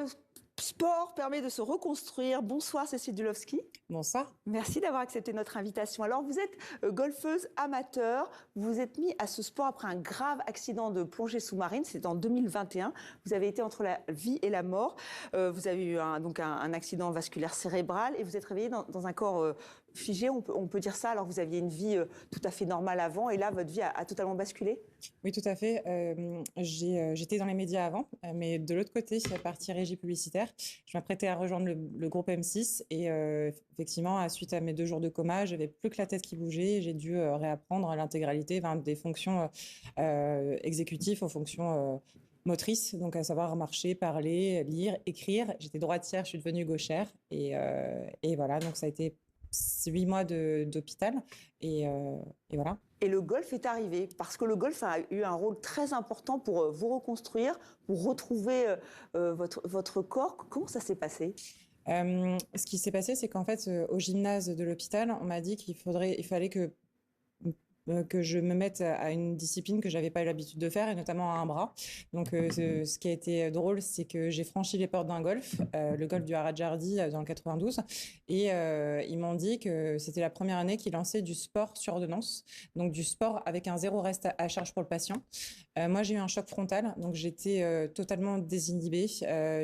le sport permet de se reconstruire. Bonsoir Cécile Dulowski. Bonsoir. Merci d'avoir accepté notre invitation. Alors vous êtes golfeuse amateur, vous vous êtes mis à ce sport après un grave accident de plongée sous-marine, c'est en 2021. Vous avez été entre la vie et la mort. Vous avez eu un accident vasculaire cérébral et vous êtes réveillé dans un corps figé, on peut dire ça, alors que vous aviez une vie tout à fait normale avant et là votre vie a totalement basculé. Oui, tout à fait. J'étais dans les médias avant, mais de l'autre côté, partie régie publicitaire, je m'apprêtais à rejoindre le groupe M6 et effectivement, suite à mes 2 jours de coma, j'avais plus que la tête qui bougeait. J'ai dû réapprendre l'intégralité des fonctions exécutives aux fonctions motrices, donc à savoir marcher, parler, lire, écrire. J'étais droitière, je suis devenue gauchère et voilà, donc ça a été 8 mois d'hôpital et voilà. Et le golf est arrivé, parce que le golf a eu un rôle très important pour vous reconstruire, pour retrouver votre corps. Comment ça s'est passé ? Ce qui s'est passé, c'est qu'en fait, au gymnase de l'hôpital, on m'a dit qu'il fallait que je me mette à une discipline que j'avais pas eu l'habitude de faire, et notamment à un bras. Donc, ce qui a été drôle, c'est que j'ai franchi les portes d'un golf, le golf du Haradjardji dans le 92, et ils m'ont dit que c'était la première année qu'ils lançaient du sport sur ordonnance, donc du sport avec un 0 reste à charge pour le patient. Moi, j'ai eu un choc frontal, donc j'étais totalement désinhibée.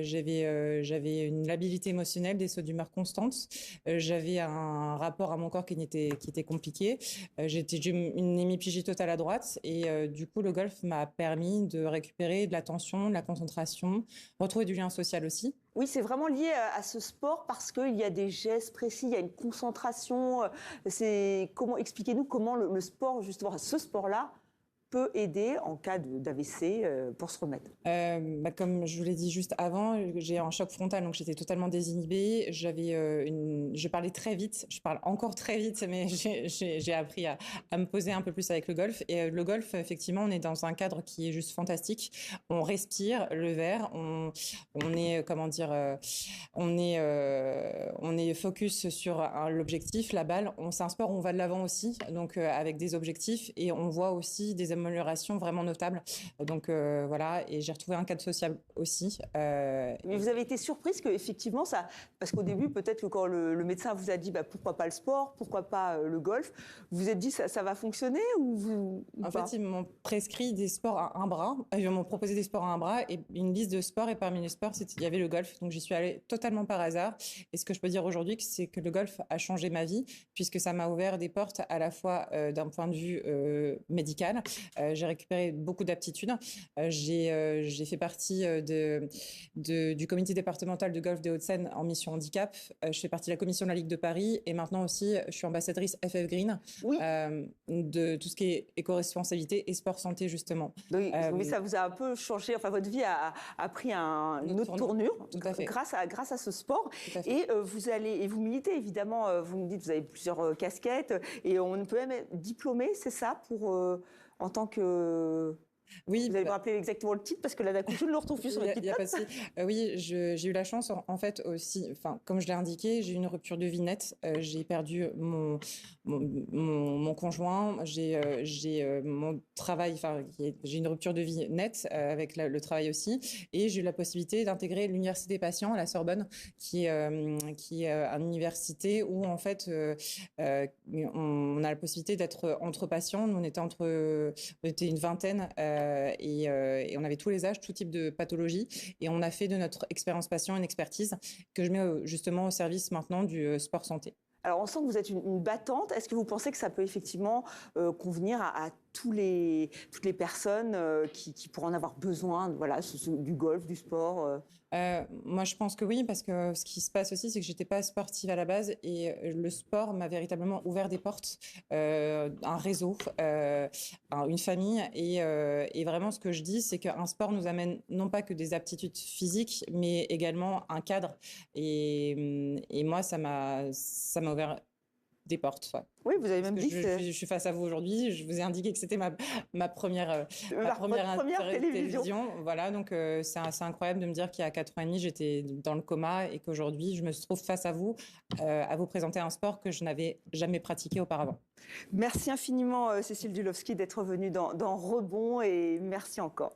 J'avais une labilité émotionnelle, des sauts d'humeur constantes. J'avais un rapport à mon corps qui était compliqué. J'étais une hémiplégie totale à droite et du coup le golf m'a permis de récupérer de l'attention, de la concentration, retrouver du lien social aussi. Oui, c'est vraiment lié à ce sport parce qu'il y a des gestes précis, il y a une concentration. Expliquez-nous comment le sport, justement, ce sport-là, peut aider en cas d'AVC pour se remettre. Comme je vous l'ai dit juste avant, j'ai un choc frontal, donc j'étais totalement désinhibée. Je parlais très vite, je parle encore très vite, mais j'ai appris à me poser un peu plus avec le golf. Et le golf, effectivement, on est dans un cadre qui est juste fantastique. On respire le verre, on est focus sur l'objectif, la balle. C'est un sport où on va de l'avant aussi, donc avec des objectifs, et on voit aussi des améliorations vraiment notables. Donc voilà, et j'ai retrouvé un cadre social aussi. Mais vous avez été surprise que effectivement ça, parce qu'au début peut-être que quand le médecin vous a dit pourquoi pas le sport, pourquoi pas le golf, vous vous êtes dit ça va fonctionner En fait, ils m'ont prescrit des sports à un bras. Ils m'ont proposé des sports à un bras et une liste de sports, et parmi les sports, il y avait le golf. Donc j'y suis allée totalement par hasard. Et ce que je peux dire aujourd'hui, c'est que le golf a changé ma vie, puisque ça m'a ouvert des portes à la fois d'un point de vue médical. J'ai récupéré beaucoup d'aptitudes. J'ai fait partie du comité départemental de golf des Hauts-de-Seine en mission handicap. Je fais partie de la commission de la Ligue de Paris et maintenant aussi je suis ambassadrice FF Green, oui. De tout ce qui est éco-responsabilité et sport santé justement. Oui, mais ça vous a un peu changé. Enfin, votre vie a pris une autre tournure grâce à ce sport. Et vous militez évidemment. Vous me dites vous avez plusieurs casquettes et on peut même être diplômé, c'est ça, en tant que... Oui, vous allez me rappeler exactement le titre parce que là d'un coup je ne le retrouve plus sur le titre. Oui, j'ai eu la chance en fait aussi, comme je l'ai indiqué, j'ai eu une rupture de vie nette. J'ai perdu mon conjoint, j'ai mon travail, j'ai une rupture de vie nette avec le travail aussi, et j'ai eu la possibilité d'intégrer l'université des patients à la Sorbonne, qui est une université où en fait on a la possibilité d'être entre patients. Nous on était une vingtaine. Et on avait tous les âges, tout type de pathologie. Et on a fait de notre expérience patient une expertise que je mets justement au service maintenant du sport santé. Alors, on sent que vous êtes une battante. Est-ce que vous pensez que ça peut effectivement convenir à toutes les personnes qui pourraient en avoir besoin, voilà, du golf, du sport Moi, je pense que oui, parce que ce qui se passe aussi, c'est que j'étais pas sportive à la base et le sport m'a véritablement ouvert des portes, un réseau, une famille et vraiment ce que je dis, c'est qu'un sport nous amène non pas que des aptitudes physiques, mais également un cadre. Et moi, ça m'a ouvert des portes. Ouais. Oui, vous avez même dit que je suis face à vous aujourd'hui. Je vous ai indiqué que c'était ma première télévision. Voilà, donc c'est incroyable de me dire qu'il y a 4 ans et demi, j'étais dans le coma et qu'aujourd'hui, je me trouve face à vous présenter un sport que je n'avais jamais pratiqué auparavant. Merci infiniment, Cécile Dulowski, d'être venue dans Rebond et merci encore.